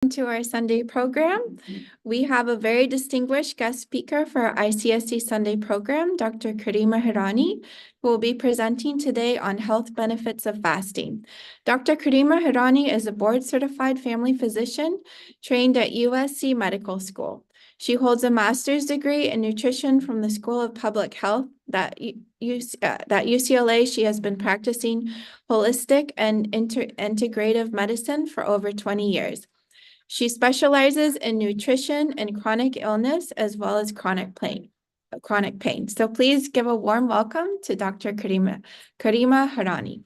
To our Sunday program. We have a very distinguished guest speaker for our ICSC Sunday program, Dr. Karima Hirani, who will be presenting today on health benefits of fasting. Dr. Karima Hirani is a board-certified family physician trained at USC Medical School. She holds a master's degree in nutrition from the School of Public Health that UCLA. She has been practicing holistic and integrative medicine for over 20 years. She specializes in nutrition and chronic illness as well as chronic pain. So please give a warm welcome to Dr. Karima Hirani.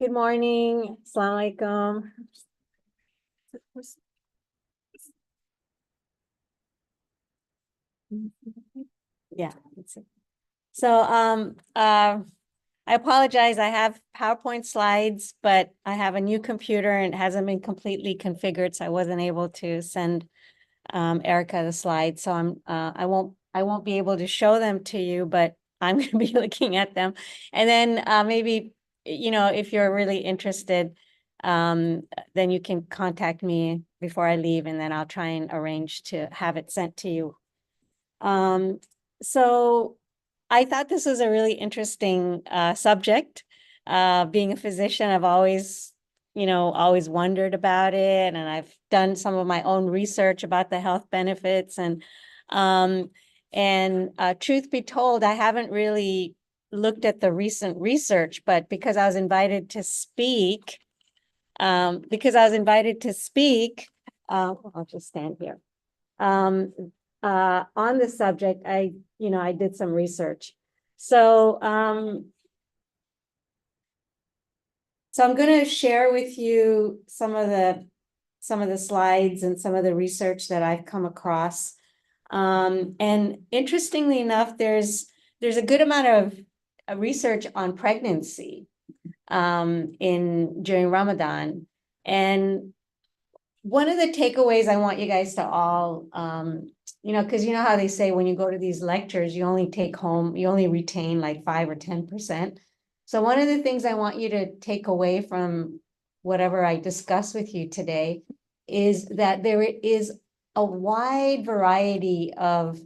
Good morning. Assalamu alaikum. Yeah. So I apologize. I have PowerPoint slides, but I have a new computer and it hasn't been completely configured, so I wasn't able to send Erica the slides. So I won't be able to show them to you, but I'm going to be looking at them. And then maybe, if you're really interested, then you can contact me before I leave, and then I'll try and arrange to have it sent to you. So I thought this was a really interesting subject. Being a physician, I've always wondered about it, and I've done some of my own research about the health benefits. And truth be told, I haven't really looked at the recent research, but because I was invited to speak, I'll just stand here. On the subject, I did some research. So I'm going to share with you some of the slides and some of the research that I've come across. And interestingly enough, there's a good amount of research on pregnancy during Ramadan. And one of the takeaways I want you guys to all, because you know how they say when you go to these lectures, you only retain like 5 or 10%. So one of the things I want you to take away from whatever I discuss with you today is that there is a wide variety of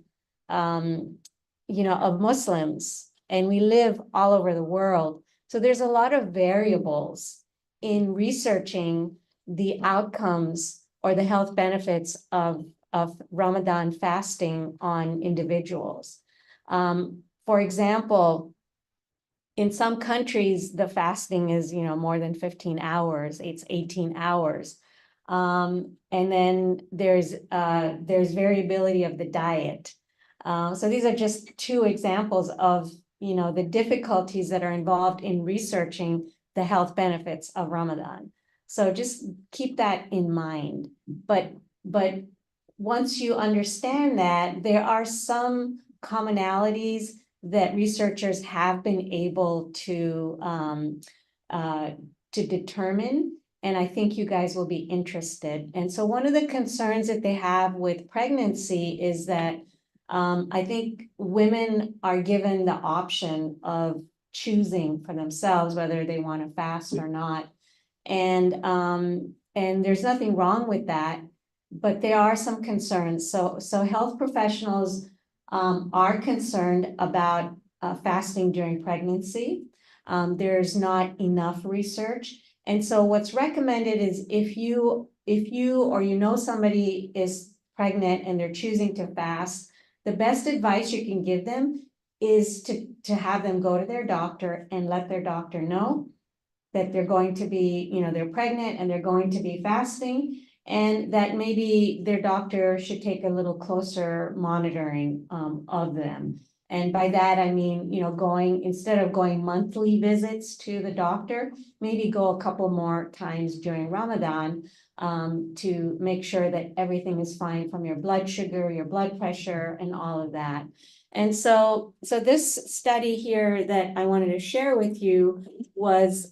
Muslims, and we live all over the world. So there's a lot of variables in researching the outcomes or the health benefits of Ramadan fasting on individuals. For example, in some countries, the fasting is, more than 15 hours, it's 18 hours. And then there's variability of the diet. So these are just two examples of, the difficulties that are involved in researching the health benefits of Ramadan. So just keep that in mind. But once you understand that, there are some commonalities that researchers have been able to determine, and I think you guys will be interested. And so one of the concerns that they have with pregnancy is that I think women are given the option of choosing for themselves whether they want to fast or not. And there's nothing wrong with that, but there are some concerns. So health professionals are concerned about fasting during pregnancy. There's not enough research. And so what's recommended is if you or somebody is pregnant and they're choosing to fast, the best advice you can give them is to have them go to their doctor and let their doctor know that they're going to be, they're pregnant and they're going to be fasting, and that maybe their doctor should take a little closer monitoring of them. And by that, I mean, instead of going monthly visits to the doctor, maybe go a couple more times during Ramadan to make sure that everything is fine from your blood sugar, your blood pressure, and all of that. And so this study here that I wanted to share with you was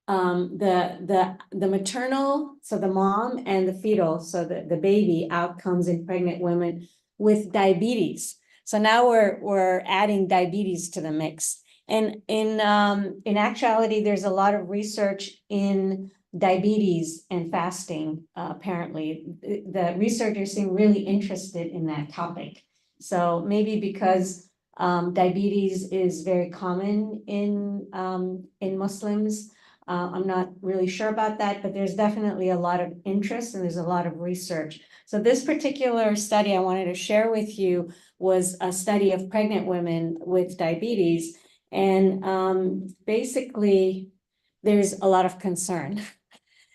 the maternal, so the mom and the fetal, so the baby outcomes in pregnant women with diabetes. So now we're adding diabetes to the mix. And in actuality, there's a lot of research in diabetes and fasting. Apparently, the researchers seem really interested in that topic. So maybe because diabetes is very common in Muslims. I'm not really sure about that, but there's definitely a lot of interest and there's a lot of research. So this particular study I wanted to share with you was a study of pregnant women with diabetes. And basically, there's a lot of concern.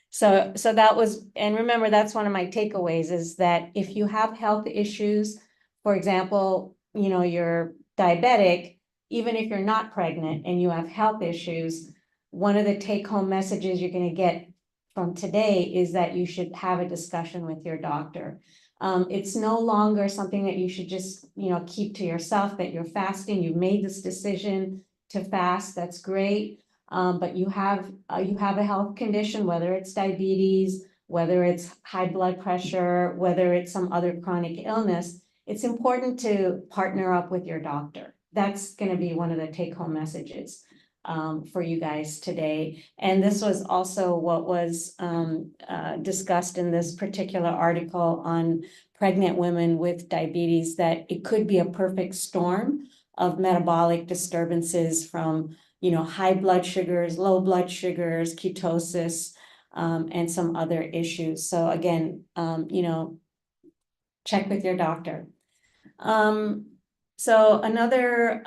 So that was, and remember, that's one of my takeaways is that if you have health issues, for example, you're diabetic, even if you're not pregnant and you have health issues, one of the take-home messages you're going to get from today is that you should have a discussion with your doctor. It's no longer something that you should just, keep to yourself, that you're fasting, you made this decision to fast, that's great. But you have a health condition, whether it's diabetes, whether it's high blood pressure, whether it's some other chronic illness, it's important to partner up with your doctor. That's going to be one of the take-home messages for you guys today. And this was also what was discussed in this particular article on pregnant women with diabetes, that it could be a perfect storm of metabolic disturbances from high blood sugars, low blood sugars, ketosis, and some other issues. So again, check with your doctor. So another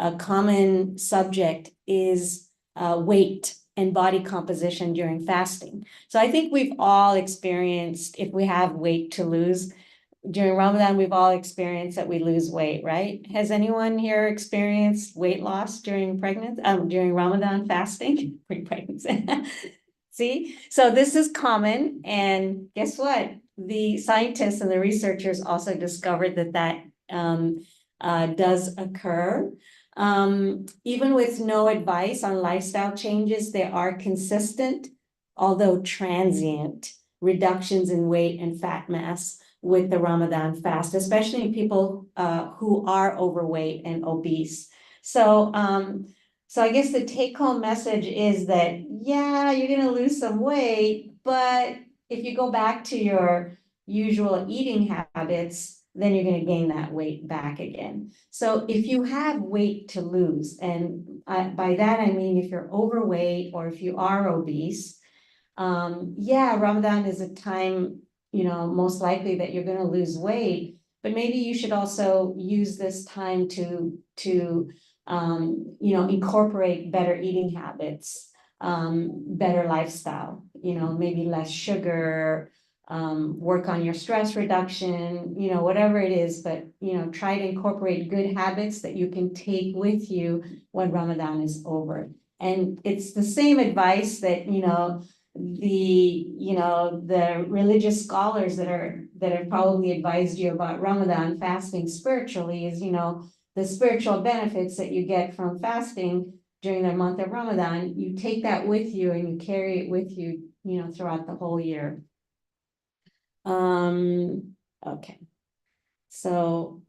a common subject is weight and body composition during fasting. So I think we've all experienced, if we have weight to lose, during Ramadan, we've all experienced that we lose weight, right? Has anyone here experienced weight loss during during Ramadan fasting? Pre-pregnancy. See, so this is common, and guess what? The scientists and the researchers also discovered that does occur. Even with no advice on lifestyle changes, there are consistent, although transient, reductions in weight and fat mass with the Ramadan fast, especially in people who are overweight and obese. So I guess the take-home message is that, yeah, you're going to lose some weight, but if you go back to your usual eating habits, then you're going to gain that weight back again. So if you have weight to lose, and by that I mean if you're overweight or if you are obese, yeah, Ramadan is a time, most likely that you're going to lose weight, but maybe you should also use this time to incorporate better eating habits, better lifestyle, maybe less sugar, work on your stress reduction, whatever it is, but, try to incorporate good habits that you can take with you when Ramadan is over. And it's the same advice that, the religious scholars that have probably advised you about Ramadan fasting spiritually is, the spiritual benefits that you get from fasting during the month of Ramadan, you take that with you and you carry it with you, throughout the whole year. Okay. So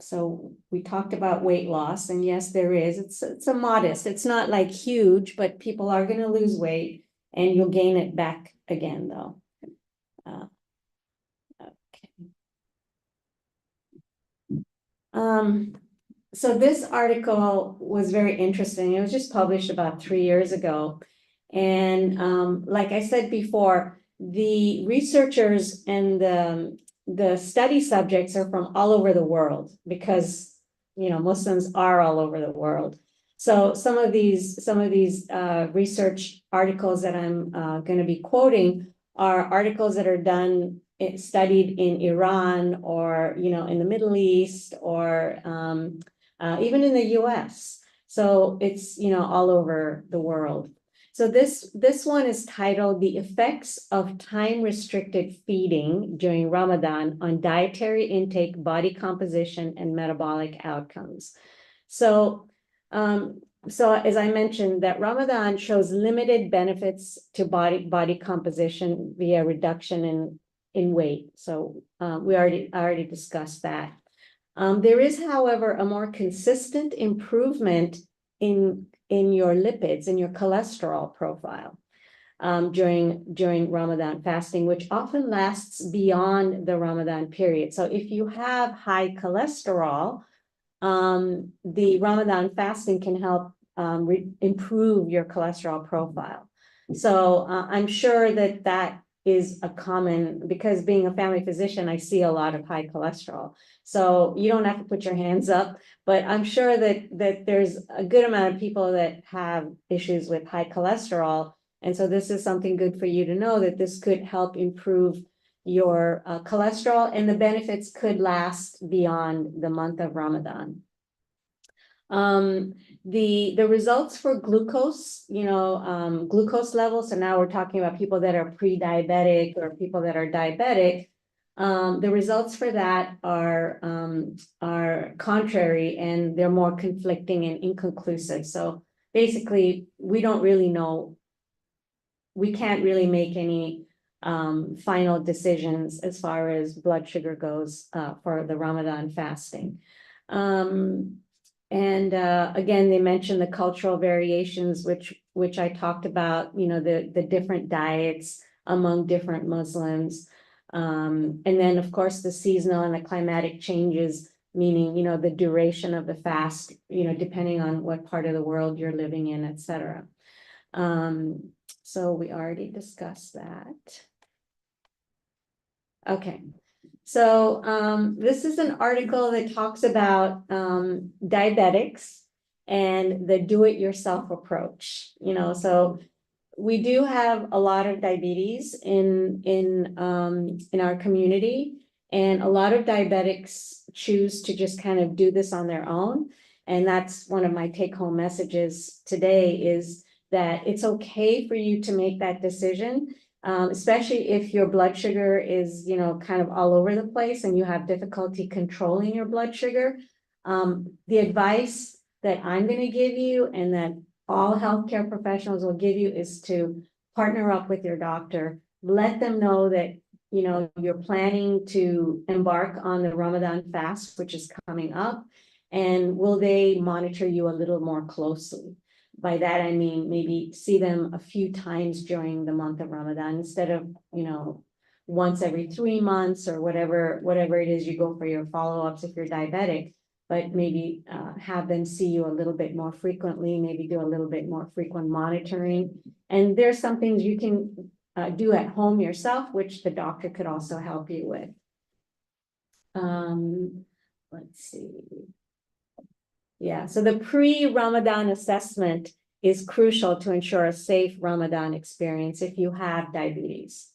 we talked about weight loss, and yes, there is. It's a modest, it's not like huge, but people are going to lose weight and you'll gain it back again though. Okay. So this article was very interesting. It was just published about 3 years ago. And like I said before, the researchers and the study subjects are from all over the world because, Muslims are all over the world. So some of these research articles that I'm going to be quoting are articles that are done, studied in Iran or, in the Middle East or even in the US. So it's, all over the world. So this one is titled The Effects of Time-Restricted Feeding During Ramadan on Dietary Intake, Body Composition, and Metabolic Outcomes. So so as I mentioned, that Ramadan shows limited benefits to body composition via reduction in weight. So I already discussed that. There is, however, a more consistent improvement in your lipids, in your cholesterol profile during Ramadan fasting, which often lasts beyond the Ramadan period. So if you have high cholesterol, the Ramadan fasting can help improve your cholesterol profile. So I'm sure that is a common, because being a family physician, I see a lot of high cholesterol. So you don't have to put your hands up, but I'm sure that there's a good amount of people that have issues with high cholesterol. And so this is something good for you to know, that this could help improve your cholesterol, and the benefits could last beyond the month of Ramadan. The results for glucose, glucose levels. So now we're talking about people that are pre-diabetic or people that are diabetic. The results for that are contrary, and they're more conflicting and inconclusive. So basically, we don't really know. We can't really make any final decisions as far as blood sugar goes for the Ramadan fasting. Again, they mentioned the cultural variations, which I talked about, the different diets among different Muslims. And then, of course, the seasonal and the climatic changes, meaning, the duration of the fast, depending on what part of the world you're living in, et cetera. So we already discussed that. Okay. So this is an article that talks about diabetics and the do-it-yourself approach. So we do have a lot of diabetes in our community, and a lot of diabetics choose to just kind of do this on their own. And that's one of my take-home messages today, is that it's okay for you to make that decision. Especially if your blood sugar is, kind of all over the place and you have difficulty controlling your blood sugar. The advice that I'm going to give you, and that all healthcare professionals will give you, is to partner up with your doctor. Let them know that, you're planning to embark on the Ramadan fast, which is coming up, and will they monitor you a little more closely. By that, I mean, maybe see them a few times during the month of Ramadan, instead of, once every 3 months or whatever it is you go for your follow-ups if you're diabetic, but maybe have them see you a little bit more frequently, maybe do a little bit more frequent monitoring. And there's some things you can do at home yourself, which the doctor could also help you with. Let's see. Yeah, so the pre-Ramadan assessment is crucial to ensure a safe Ramadan experience if you have diabetes.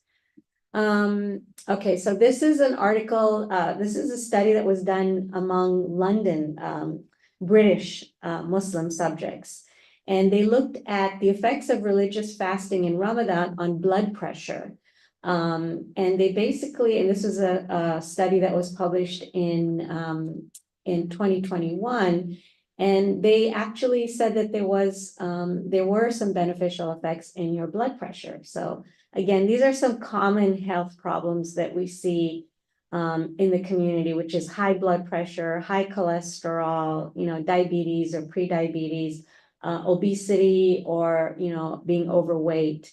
Okay, so this is an article, this is a study that was done among London British Muslim subjects. And they looked at the effects of religious fasting in Ramadan on blood pressure. And they basically, and this is a study that was published in 2021, and they actually said that there were some beneficial effects in your blood pressure. So again, these are some common health problems that we see in the community, which is high blood pressure, high cholesterol, diabetes or prediabetes, obesity, or, being overweight.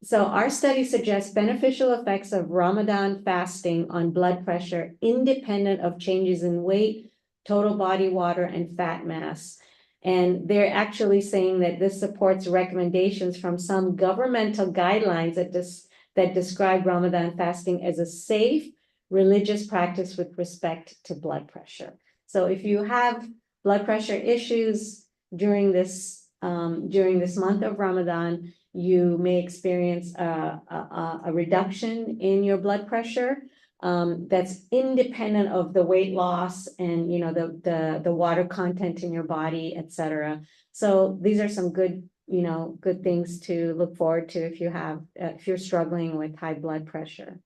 So our study suggests beneficial effects of Ramadan fasting on blood pressure, independent of changes in weight, total body water, and fat mass. And they're actually saying that this supports recommendations from some governmental guidelines that describe Ramadan fasting as a safe religious practice with respect to blood pressure. So if you have blood pressure issues during this month of Ramadan, you may experience a reduction in your blood pressure that's independent of the weight loss and the water content in your body, et cetera. So these are some good things to look forward to if you're struggling with high blood pressure.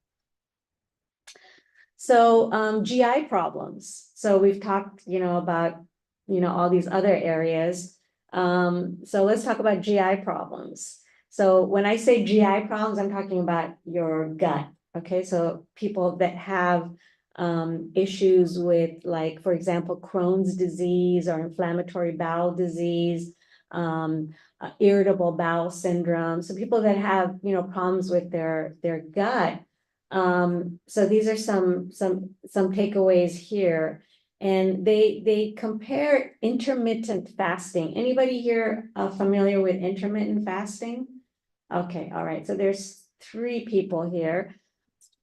So GI problems. So we've talked, about, all these other areas. So let's talk about GI problems. So when I say GI problems, I'm talking about your gut. Okay, so people that have issues with, like, for example, Crohn's disease or inflammatory bowel disease, irritable bowel syndrome. So people that have, problems with their gut. So these are some takeaways here. And they compare intermittent fasting. Anybody here familiar with intermittent fasting? Okay, all right. So there's 3 people here.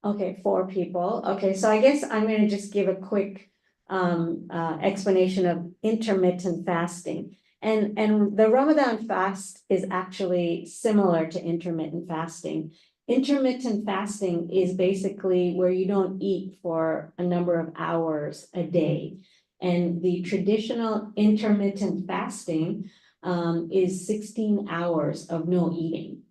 Okay, 4 people. Okay, so I guess I'm going to just give a quick explanation of intermittent fasting. And the Ramadan fast is actually similar to intermittent fasting. Intermittent fasting is basically where you don't eat for a number of hours a day. And the traditional intermittent fasting is 16 hours of no eating.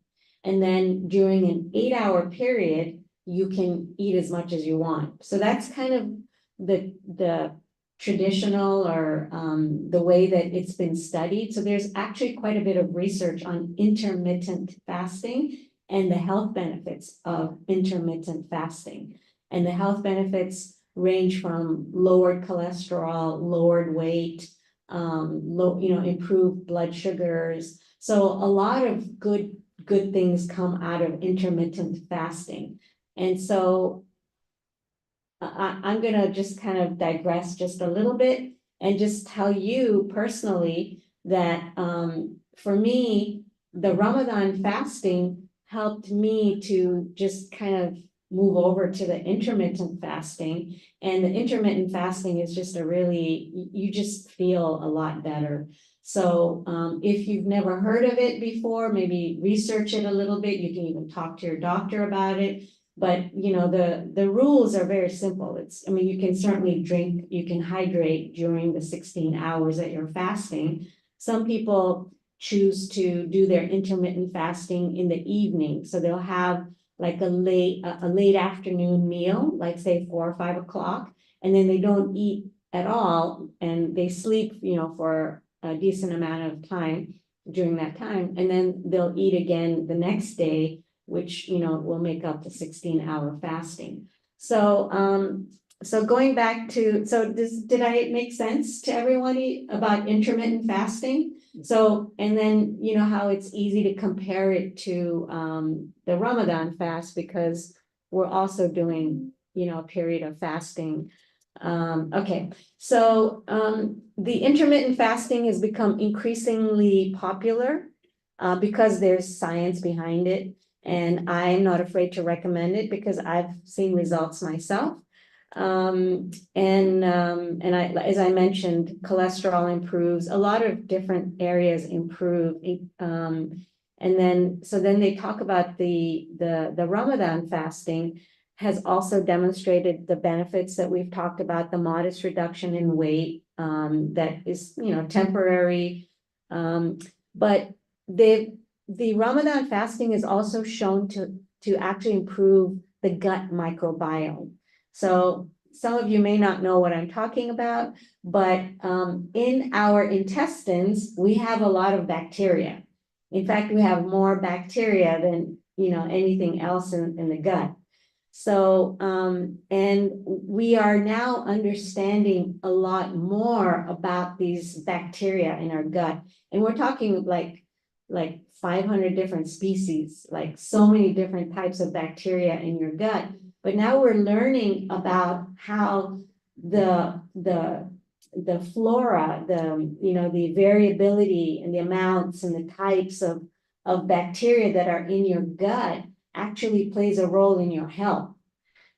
And then during an 8-hour period, you can eat as much as you want. So that's kind of the traditional, or the way that it's been studied. So there's actually quite a bit of research on intermittent fasting and the health benefits of intermittent fasting. And the health benefits range from lowered cholesterol, lowered weight, improved blood sugars. So a lot of good things come out of intermittent fasting. And so I'm gonna just kind of digress just a little bit and just tell you personally that for me, the Ramadan fasting helped me to just kind of move over to the intermittent fasting. And the intermittent fasting is just you just feel a lot better. So if you've never heard of it before, maybe research it a little bit. You can even talk to your doctor about it. But the rules are very simple. You can certainly drink, you can hydrate during the 16 hours that you're fasting. Some people choose to do their intermittent fasting in the evening. So they'll have like a late afternoon meal, like say 4 or 5 o'clock, and then they don't eat at all, and they sleep, for a decent amount of time during that time, and then they'll eat again the next day, which will make up the 16-hour fasting. So so going back to, did I make sense to everyone about intermittent fasting? So, and then how it's easy to compare it to the Ramadan fast, because we're also doing a period of fasting. Okay, so the intermittent fasting has become increasingly popular because there's science behind it. And I'm not afraid to recommend it because I've seen results myself. And as I mentioned, cholesterol improves, a lot of different areas improve. And then they talk about the Ramadan fasting has also demonstrated the benefits that we've talked about, the modest reduction in weight that is temporary. But the Ramadan fasting is also shown to actually improve the gut microbiome. So some of you may not know what I'm talking about, but in our intestines, we have a lot of bacteria. In fact, we have more bacteria than anything else in the gut. So, and we are now understanding a lot more about these bacteria in our gut. And we're talking like 500 different species, like so many different types of bacteria in your gut. But now we're learning about how the flora, the variability and the amounts and the types of bacteria that are in your gut actually plays a role in your health.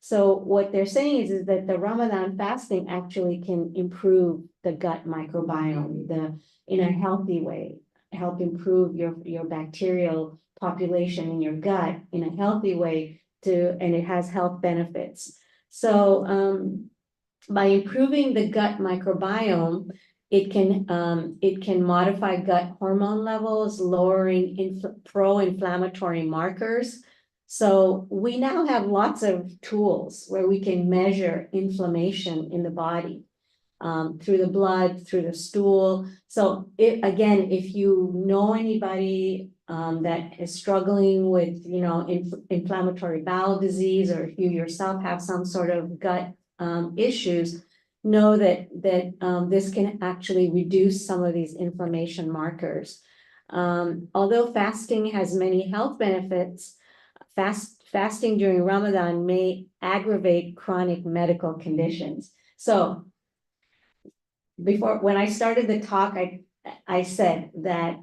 So what they're saying is that the Ramadan fasting actually can improve the gut microbiome in a healthy way, help improve your bacterial population in your gut in a healthy way and it has health benefits. So by improving the gut microbiome, it can modify gut hormone levels, lowering pro-inflammatory markers. So we now have lots of tools where we can measure inflammation in the body, through the blood, through the stool. So again, if you know anybody that is struggling with, inflammatory bowel disease, or if you yourself have some sort of gut issues, know that this can actually reduce some of these inflammation markers. Although fasting has many health benefits, fasting during Ramadan may aggravate chronic medical conditions. So when I started the talk, I said that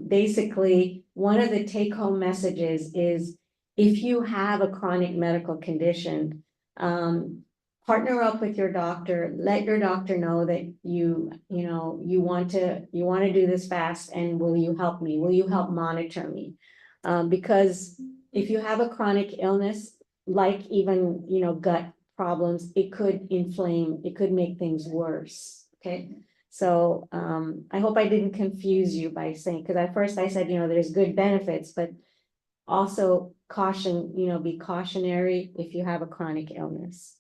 basically one of the take-home messages is, if you have a chronic medical condition, partner up with your doctor, let your doctor know that you want to do this fast, and will you help me? Will you help monitor me? Because if you have a chronic illness, like even, gut problems, it could inflame, it could make things worse. Okay, so I hope I didn't confuse you by saying, because at first I said, there's good benefits, but also caution, be cautionary if you have a chronic illness.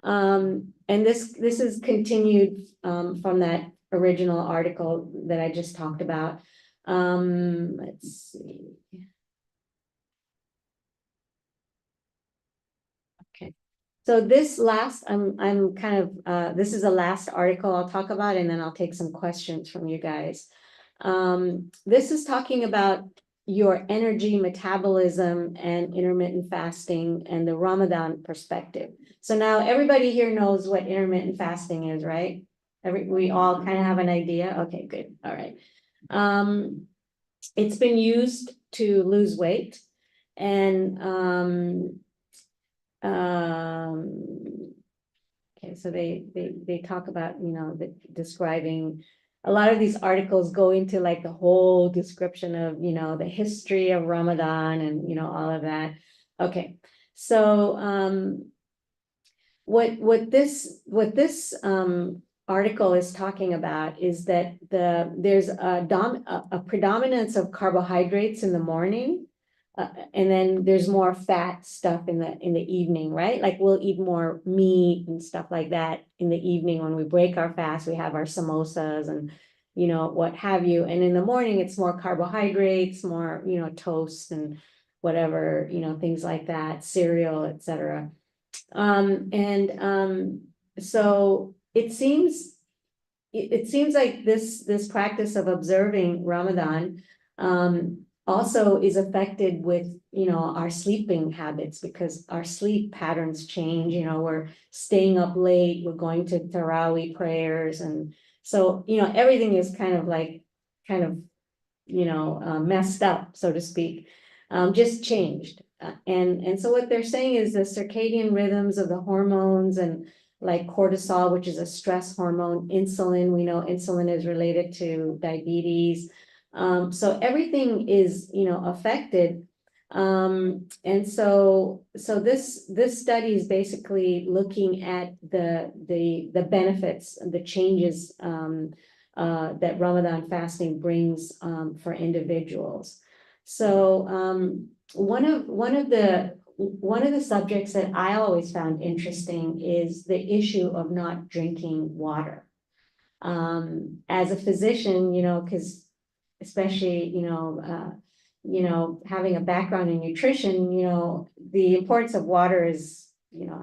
And this is continued from that original article that I just talked about. Let's see. Okay. So this last, I'm kind of, this is the last article I'll talk about, and then I'll take some questions from you guys. This is talking about your energy metabolism and intermittent fasting and the Ramadan perspective. So now everybody here knows what intermittent fasting is, right? We all kind of have an idea. Okay, good. All right. It's been used to lose weight, and okay, so they talk about, describing, a lot of these articles go into like the whole description of, the history of Ramadan and, all of that. Okay, so what this article is talking about is that there's a predominance of carbohydrates in the morning. And then there's more fat stuff in the evening, right? Like we'll eat more meat and stuff like that in the evening. When we break our fast, we have our samosas and, what have you. And in the morning, it's more carbohydrates, more, toast and whatever, things like that, cereal, etc. So it seems like this practice of observing Ramadan also is affected with, our sleeping habits, because our sleep patterns change. We're staying up late, we're going to Tarawih prayers, and so, everything is kind of messed up, so to speak, just changed. And so what they're saying is the circadian rhythms of the hormones, and like cortisol, which is a stress hormone, insulin, we know insulin is related to diabetes. So everything is, affected. And so this study is basically looking at the benefits and the changes that Ramadan fasting brings for individuals. So one of the subjects that I always found interesting is the issue of not drinking water. As a physician, because especially, having a background in nutrition, the importance of water is,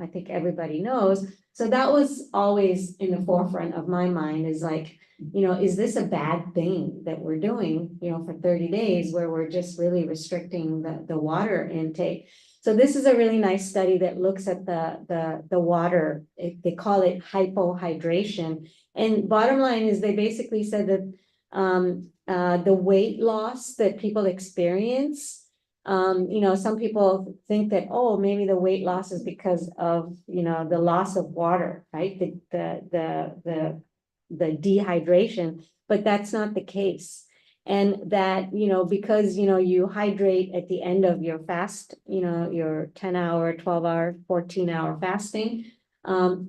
I think everybody knows. So that was always in the forefront of my mind, is like, is this a bad thing that we're doing, for 30 days where we're just really restricting the water intake? So this is a really nice study that looks at the water. They call it hypohydration. And bottom line is, they basically said that the weight loss that people experience, some people think that, oh, maybe the weight loss is because of, the loss of water, right? The dehydration, but that's not the case. And that, because, you hydrate at the end of your fast, your 10-hour, 12-hour, 14-hour fasting,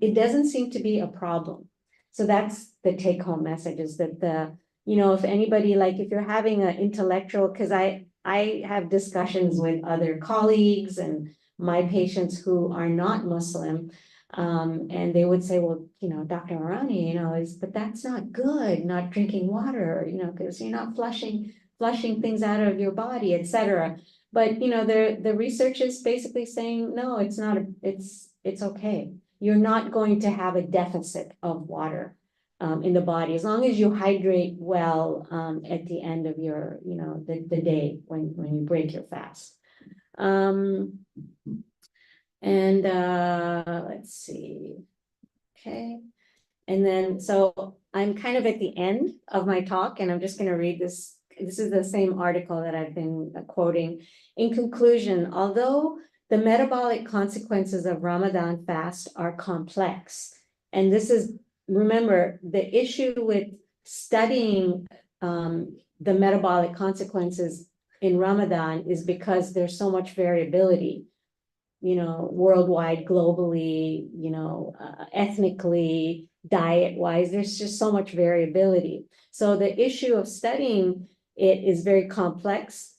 it doesn't seem to be a problem. So that's the take-home message, is that if anybody, like if you're having an intellectual, because I I have discussions with other colleagues and my patients who are not Muslim. And they would say, well, Dr. Hirani, but that's not good, not drinking water, because you're not flushing things out of your body, etc. But, the research is basically saying, no, it's not, it's okay. You're not going to have a deficit of water in the body, as long as you hydrate well at the end of your, the day when you break your fast. Let's see. Okay. And then, so I'm kind of at the end of my talk, and I'm just going to read this. This is the same article that I've been quoting. In conclusion, although the metabolic consequences of Ramadan fast are complex, and this is, remember, the issue with studying the metabolic consequences in Ramadan is because there's so much variability, worldwide, globally, ethnically, diet-wise, there's just so much variability. So the issue of studying it is very complex,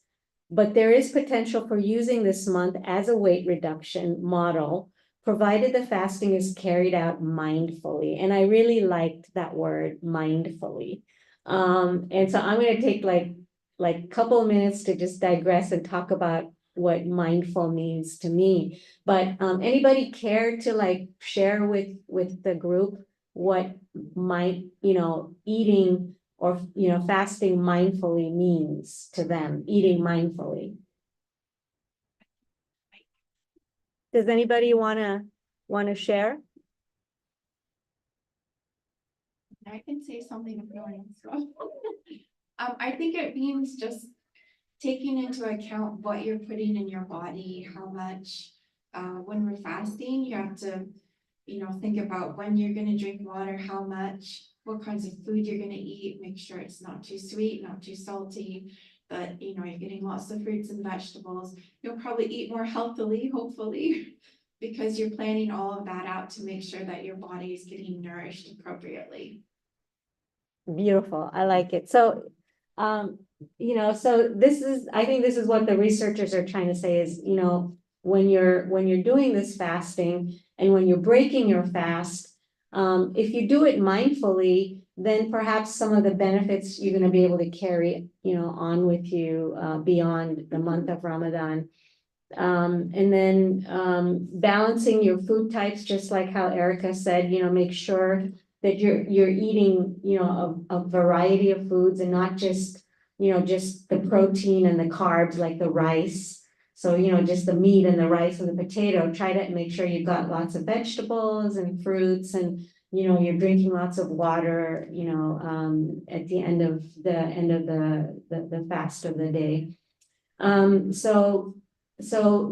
but there is potential for using this month as a weight reduction model, provided the fasting is carried out mindfully. And I really liked that word, mindfully. And so I'm going to take like a couple of minutes to just digress and talk about what mindful means to me. But anybody care to share with the group what eating or fasting mindfully means to them, eating mindfully? Does anybody wanna share? I can say something if no one else. I think it means just taking into account what you're putting in your body, how much, when we're fasting, you have to, think about when you're gonna drink water, how much, what kinds of food you're gonna eat, make sure it's not too sweet, not too salty, that, you're getting lots of fruits and vegetables. You'll probably eat more healthily, hopefully, because you're planning all of that out to make sure that your body is getting nourished appropriately. Beautiful. I like it. So, so I think this is what the researchers are trying to say is, when you're doing this fasting and when you're breaking your fast, if you do it mindfully, then perhaps some of the benefits you're going to be able to carry, on with you, beyond the month of Ramadan. And then balancing your food types, just like how Erica said, make sure that you're eating, a variety of foods and not just, just the protein and the carbs like the rice. So, just the meat and the rice and the potato. Try to make sure you've got lots of vegetables and fruits, and you're drinking lots of water, at the end of the fast of the day. So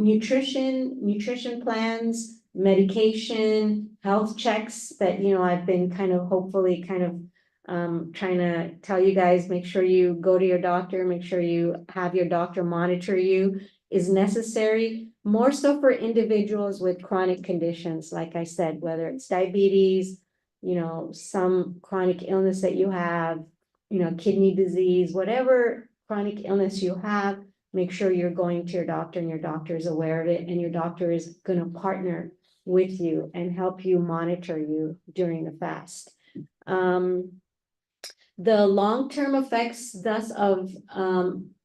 nutrition plans, medication, health checks that, I've been kind of hopefully trying to tell you guys, make sure you go to your doctor, make sure you have your doctor monitor you, is necessary, more so for individuals with chronic conditions, like I said, whether it's diabetes, some chronic illness that you have, kidney disease, whatever chronic illness you have. Make sure you're going to your doctor and your doctor is aware of it, and your doctor is going to partner with you and help you monitor you during the fast. The long-term effects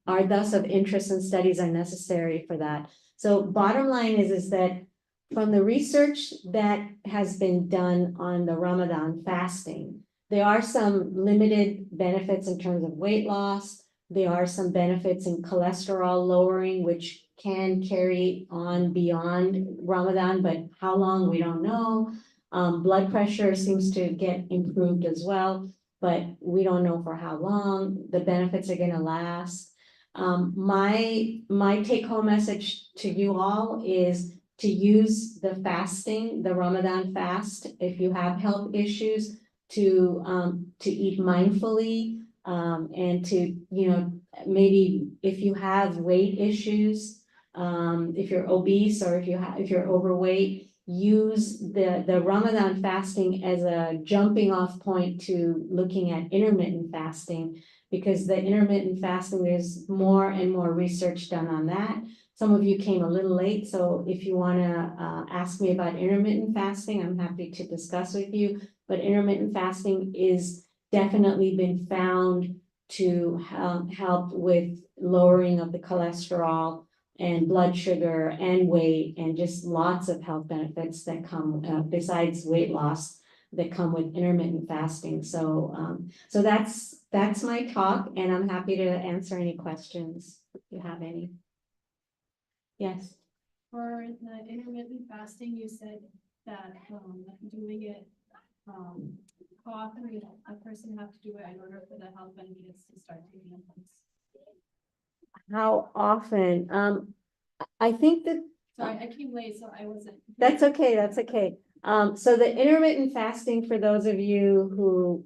are thus of interest, and studies are necessary for that. So bottom line is that from the research that has been done on the Ramadan fasting, there are some limited benefits in terms of weight loss. There are some benefits in cholesterol lowering, which can carry on beyond Ramadan, but how long, we don't know. Blood pressure seems to get improved as well, but we don't know for how long the benefits are going to last. My take-home message to you all is to use the fasting, the Ramadan fast, if you have health issues, to eat mindfully, and to, maybe if you have weight issues, if you're obese or if you're overweight, use the Ramadan fasting as a jumping off point to looking at intermittent fasting, because the intermittent fasting, there's more and more research done on that. Some of you came a little late, so if you wanna ask me about intermittent fasting, I'm happy to discuss with you. But intermittent fasting is definitely been found to help with lowering of the cholesterol and blood sugar and weight, and just lots of health benefits that come besides weight loss that come with intermittent fasting. So so that's my talk, and I'm happy to answer any questions if you have any. Yes. For the intermittent fasting, you said that doing it how often would a person have to do it in order for the health benefits to start taking place? How often? I think that Sorry, I came late, so I wasn't. that's okay, that's okay. So the intermittent fasting, for those of you who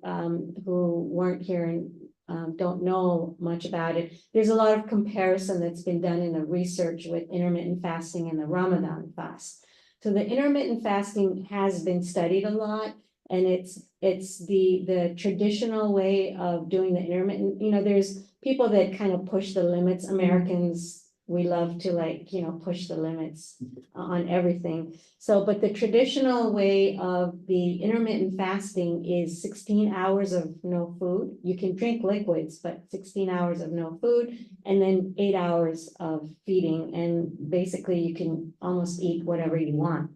weren't here and don't know much about it, there's a lot of comparison that's been done in the research with intermittent fasting and the Ramadan fast. So the intermittent fasting has been studied a lot, and it's the traditional way of doing the intermittent. You know, there's people that kind of push the limits. Americans, we love to, like, you know, push the limits on everything. So, but the traditional way of the intermittent fasting is 16 hours of no food. You can drink liquids, but 16 hours of no food, and then 8 hours of feeding. And basically you can almost eat whatever you want.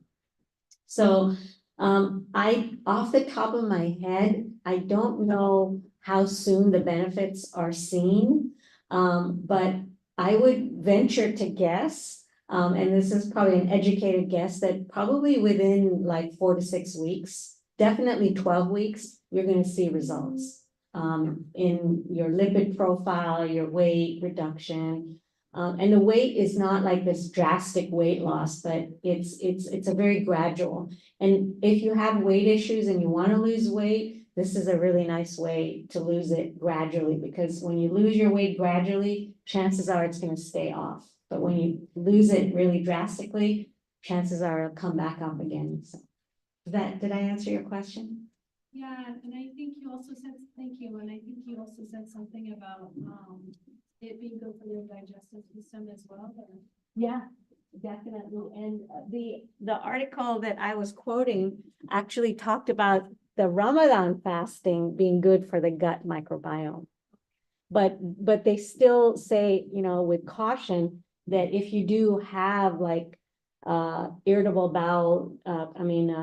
So off the top of my head, I don't know how soon the benefits are seen, but I would venture to guess, and this is probably an educated guess, that probably within like 4 to 6 weeks, definitely 12 weeks, you're going to see results in your lipid profile, your weight reduction. And the weight is not like this drastic weight loss, but it's a very gradual. And if you have weight issues and you want to lose weight, this is a really nice way to lose it gradually, because when you lose your weight gradually, chances are it's going to stay off. But when you lose it really drastically, chances are it'll come back up again. So did I answer your question? Yeah, and I think you also said, thank you, and I think you also said something about it being good for your digestive system as well. Or... Yeah, definitely. And the article that I was quoting actually talked about the Ramadan fasting being good for the gut microbiome. But they still say, you know, with caution, that if you do have like irritable bowel,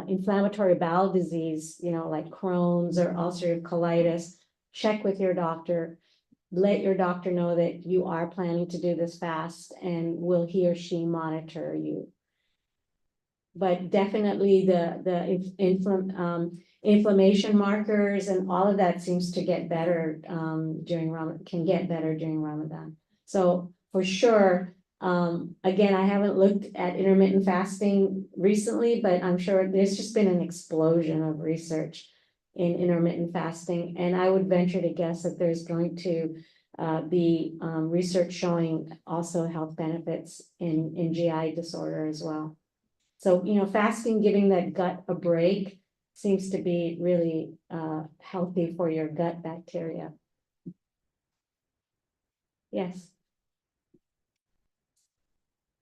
inflammatory bowel disease, you know, like Crohn's or ulcerative colitis, check with your doctor. Let your doctor know that you are planning to do this fast, and will he or she monitor you. But definitely the inflammation markers and all of that seems to get better during Ramadan. So for sure, again, I haven't looked at intermittent fasting recently, but I'm sure there's just been an explosion of research in intermittent fasting. And I would venture to guess that there's going to be research showing also health benefits in GI disorder as well. So, you know, fasting, giving that gut a break, seems to be really healthy for your gut bacteria. Yes.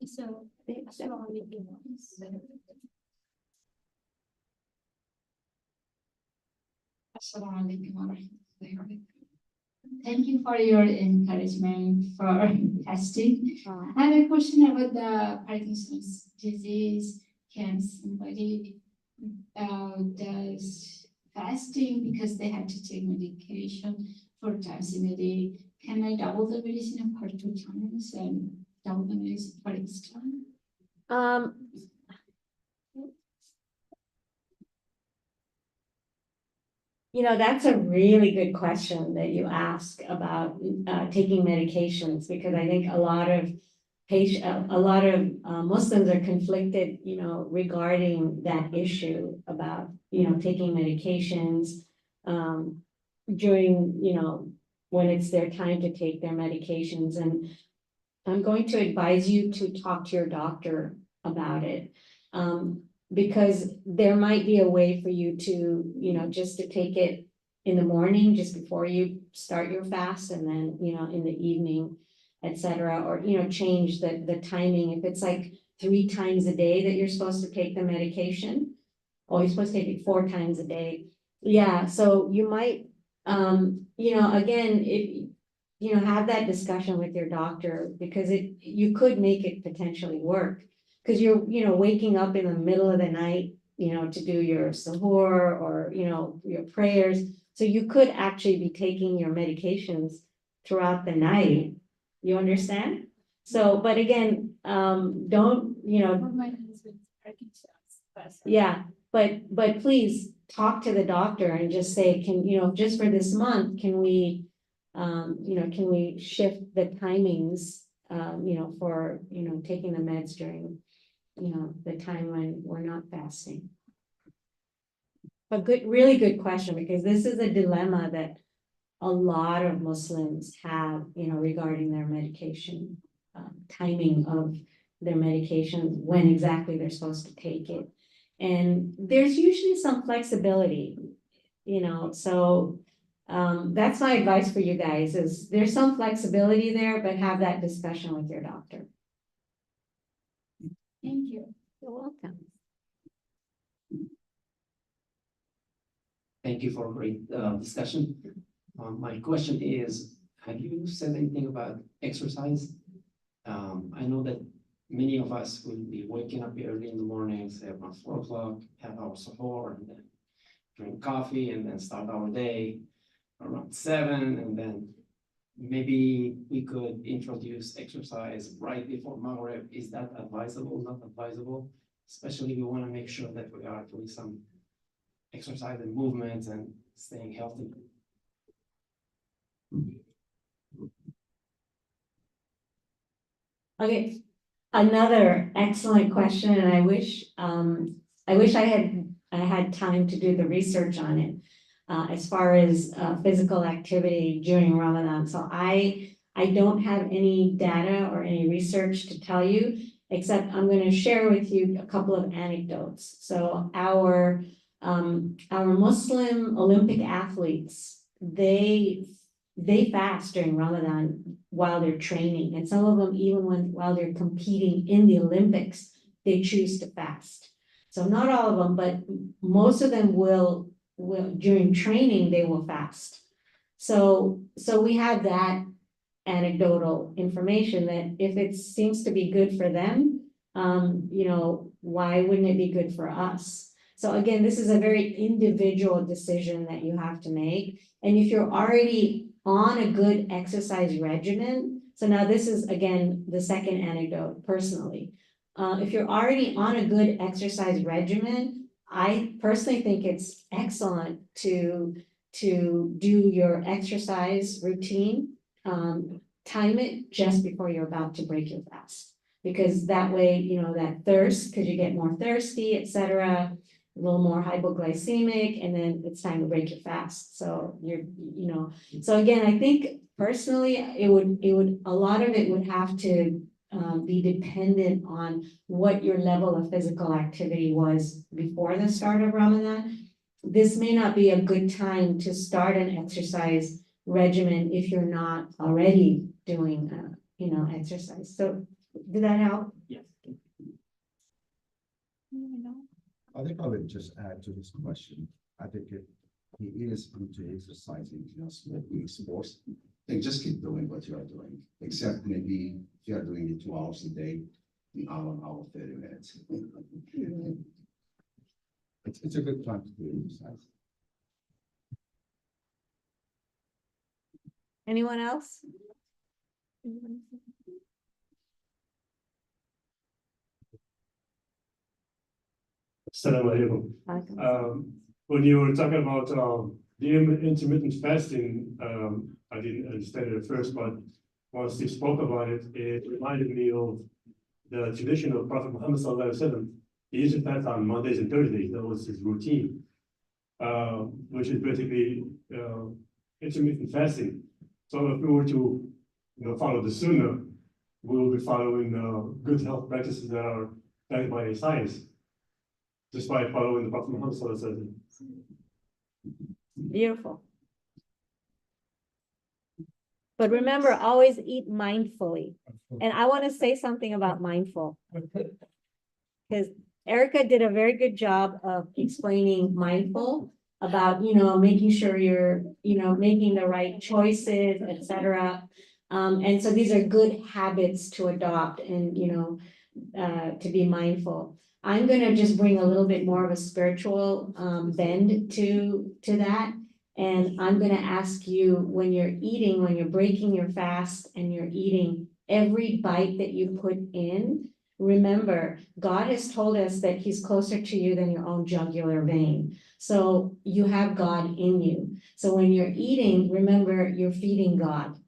So thank you for your encouragement for testing. I have a question about the Parkinson's disease. Can somebody does fasting because they have to take medication 4 times in a day? Can I double the medicine for 2 times and double the medicine for each time? You know, that's a really good question that you ask about taking medications, because I think a lot of Muslims are conflicted, you know, regarding that issue about, you know, taking medications during, you know, when it's their time to take their medications. And I'm going to advise you to talk to your doctor about it. Because there might be a way for you to, you know, just to take it in the morning, just before you start your fast, and then, in the evening, etc. Or, change the timing. If it's like 3 times a day that you're supposed to take the medication, or you're supposed to take it 4 times a day. Yeah, so you might, again, have that discussion with your doctor, because you could make it potentially work. Because you're, waking up in the middle of the night, to do your sahur or, your prayers. So you could actually be taking your medications throughout the night. You understand? So, but again, don't, My husband's Parkinson's. yeah, but please talk to the doctor and just say, just for this month, can we shift the timings, for, taking the meds during, the time when we're not fasting. But really good question, because this is a dilemma that a lot of Muslims have, regarding their medication, timing of their medication, when exactly they're supposed to take it. And there's usually some flexibility, so that's my advice for you guys, is there's some flexibility there, but have that discussion with your doctor. Thank you. You're welcome. Thank you for a great discussion. My question is, have you said anything about exercise? I know that many of us will be waking up early in the morning, say around 4 o'clock, have our sahur, and then drink coffee, and then start our day around 7, and then maybe we could introduce exercise right before Maghrib. Is that advisable, not advisable? Especially we want to make sure that we are doing some exercise and movements and staying healthy. Okay, another excellent question, and I wish I had time to do the research on it, as far as physical activity during Ramadan. So I don't have any data or any research to tell you, except I'm going to share with you a couple of anecdotes. So our Muslim Olympic athletes, they fast during Ramadan while they're training, and some of them, even while they're competing in the Olympics, they choose to fast. So not all of them, but most of them will during training, they will fast. So we have that anecdotal information that if it seems to be good for them, why wouldn't it be good for us? So again, this is a very individual decision that you have to make. And if you're already on a good exercise regimen, so now this is, again, the second anecdote personally. If you're already on a good exercise regimen, I personally think it's excellent to do your exercise routine, time it just before you're about to break your fast. Because that way, that thirst, because you get more thirsty, etc., a little more hypoglycemic, and then it's time to break your fast. So so again, I think personally, it would a lot of it would have to be dependent on what your level of physical activity was before the start of Ramadan. This may not be a good time to start an exercise regimen if you're not already doing, exercise. So did that help? Yes. I think I would just add to this question. I think if he is into exercising, smoking, sports, then just keep doing what you are doing, except maybe if you are doing it 2 hours a day, an hour, 30 minutes. It's a good time to do exercise. Anyone else? Assalamu alaikum. When you were talking about the intermittent fasting, I didn't understand it at first, but once you spoke about it, it reminded me of the tradition of Prophet Muhammad sallallahu alaihi wasallam. He used to fast on Mondays and Thursdays. That was his routine, which is basically intermittent fasting. So if we were to, follow the Sunnah, we will be following good health practices that are backed by science, just by following the Prophet Muhammad sallallahu alaihi wasallam. Beautiful. But remember, always eat mindfully. And I want to say something about mindful. Because Erica did a very good job of explaining mindful about, making sure you're, making the right choices, etc. And so these are good habits to adopt and, to be mindful. I'm gonna just bring a little bit more of a spiritual bend to that. And I'm gonna ask you, when you're eating, when you're breaking your fast and you're eating, every bite that you put in, remember, God has told us that he's closer to you than your own jugular vein. So you have God in you. So when you're eating, remember, you're feeding God.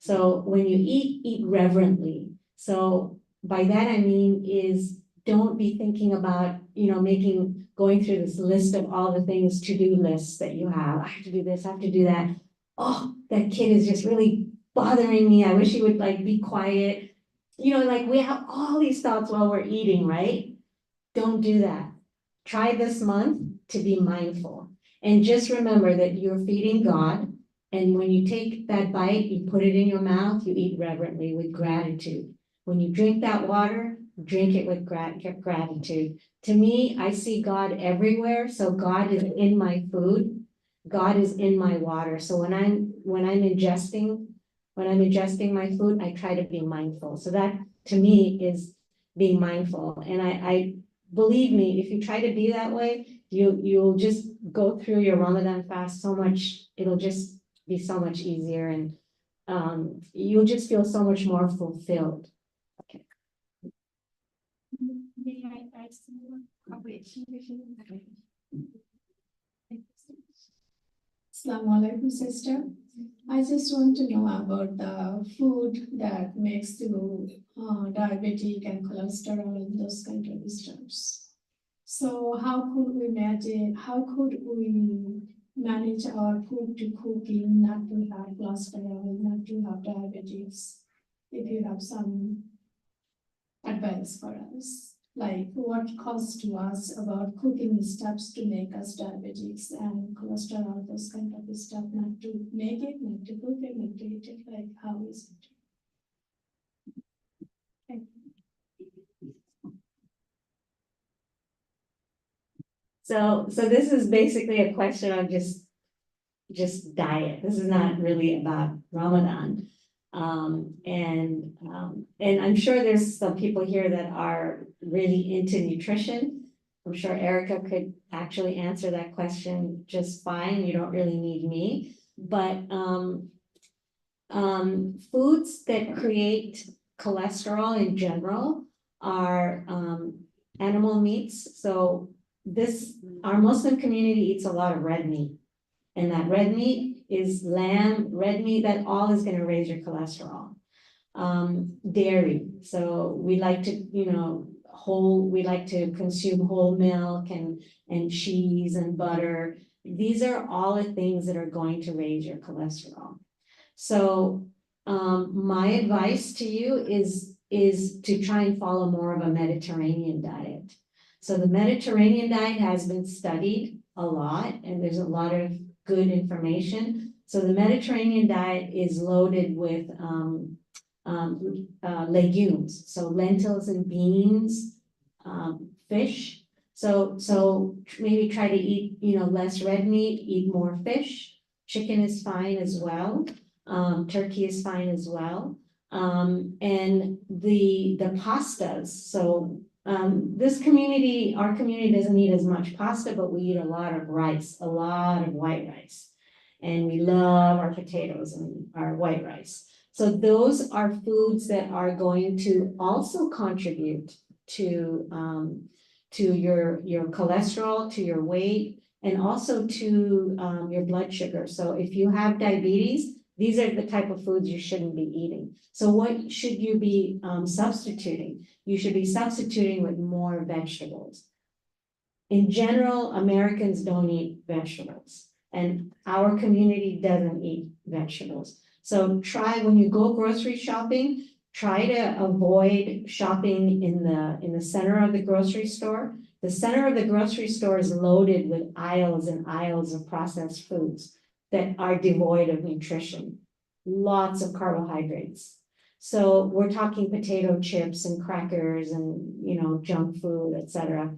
So when you eat reverently. So by that I mean is don't be thinking about, going through this list of all the things, to-do lists that you have. I have to do this, I have to do that. Oh, that kid is just really bothering me. I wish he would be quiet. We have all these thoughts while we're eating, right? Don't do that. Try this month to be mindful. And just remember that you're feeding God. And when you take that bite, you put it in your mouth, you eat reverently with gratitude. When you drink that water, drink it with gratitude. To me, I see God everywhere. So God is in my food. God is in my water. So when I'm ingesting my food, I try to be mindful. So that to me is being mindful. And I believe me, if you try to be that way, you'll just go through your Ramadan fast so much, it'll just be so much easier, and you'll just feel so much more fulfilled. Okay. May I ask someone? Assalamu alaikum, sister. I just want to know about the food that makes you diabetic and cholesterol and those kind of stuff. So how could we manage our food to cooking, not to have cholesterol, not to have diabetes? If you have some advice for us, like what costs to us about cooking steps to make us diabetics and cholesterol, those kind of stuff, not to make it, not to cook it, not to eat it, like how is it? Thank you. So this is basically a question of just diet. This is not really about Ramadan. And I'm sure there's some people here that are really into nutrition. I'm sure Erica could actually answer that question just fine. You don't really need me. But foods that create cholesterol in general are animal meats. So our Muslim community eats a lot of red meat. And that red meat is lamb, red meat, that all is gonna raise your cholesterol. Dairy, so we like to, we like to consume whole milk and cheese and butter. These are all the things that are going to raise your cholesterol. So my advice to you is to try and follow more of a Mediterranean diet. So the Mediterranean diet has been studied a lot, and there's a lot of good information. So the Mediterranean diet is loaded with legumes, so lentils and beans, fish. So maybe try to eat, less red meat, eat more fish. Chicken is fine as well. Turkey is fine as well. And the pastas. So this community, our community doesn't eat as much pasta, but we eat a lot of rice, a lot of white rice. And we love our potatoes and our white rice. So those are foods that are going to also contribute to your cholesterol, to your weight, and also to your blood sugar. So if you have diabetes, these are the type of foods you shouldn't be eating. So what should you be substituting? You should be substituting with more vegetables. In general, Americans don't eat vegetables, and our community doesn't eat vegetables. So try, when you go grocery shopping, try to avoid shopping in the center of the grocery store. The center of the grocery store is loaded with aisles and aisles of processed foods that are devoid of nutrition. lots of carbohydrates. So we're talking potato chips and crackers and, you know, junk food, etc.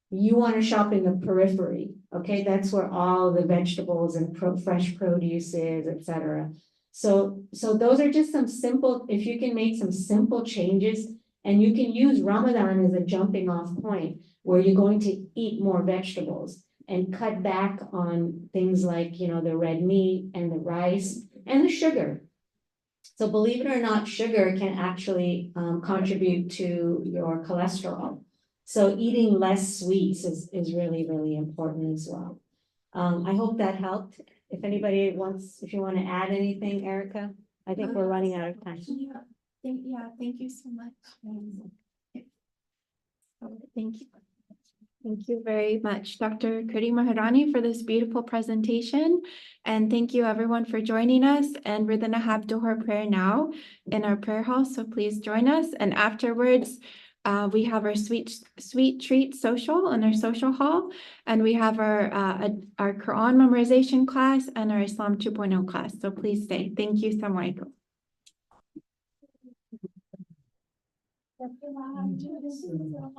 You want to shop in the periphery, okay? That's where all the vegetables and fresh produce is, etc. So those are just some simple, if you can make some simple changes, and you can use Ramadan as a jumping off point where you're going to eat more vegetables and cut back on things like, you know, the red meat and the rice and the sugar. So believe it or not, sugar can actually contribute to your cholesterol. So eating less sweets is really, really important as well. I hope that helped. If anybody wants, if you want to add anything, Erica, I think we're running out of time. Thank you so much. Thank you. Thank you very much, Dr. Karima Hirani, for this beautiful presentation. And thank you everyone for joining us. And we're gonna have Duhur prayer now in our prayer hall, so please join us. And afterwards, we have our sweet treat social in our social hall. And we have our Quran memorization class and our Islam 2.0 class. So please stay. Thank you so much.